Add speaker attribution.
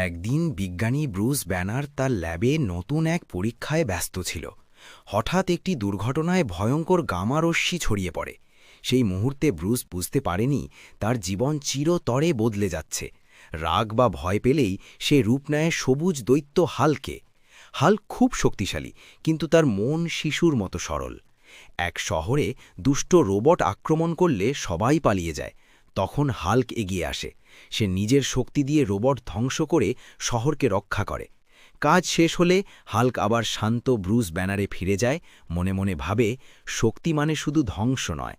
Speaker 1: একদিন বিজ্ঞানী Bruce banner তার ল্যাবে নতুন এক পরীক্ষায় ব্যস্ত ছিল। হঠাৎ একটি দুর্ঘটনায় ভয়ঙ্কর গামা রশ্মি ছড়িয়ে পড়ে। সেই মুহূর্তে ব্রুস বুঝতে পারেনি তার জীবন চিরতরে বদলে যাচ্ছে। রাগ বা ভয় পেলেই সে রূপ নেয় সবুজ দৈত্য হাল্কে। হাল্ক খুব শক্তিশালী, কিন্তু তার মন শিশুর মতো সরল। এক শহরে দুষ্ট রোবট আক্রমণ করলে সবাই পালিয়ে যায়। তখন হাল্ক এগিয়ে আসে। সে নিজের শক্তি দিয়ে রোবট ধ্বংস করে শহরকে রক্ষা করে। কাজ শেষ হলে হাল্ক আবার শান্ত ব্রুস ব্যানারে ফিরে যায়। মনে মনে ভাবে, শক্তি মানে শুধু ধ্বংস নয়,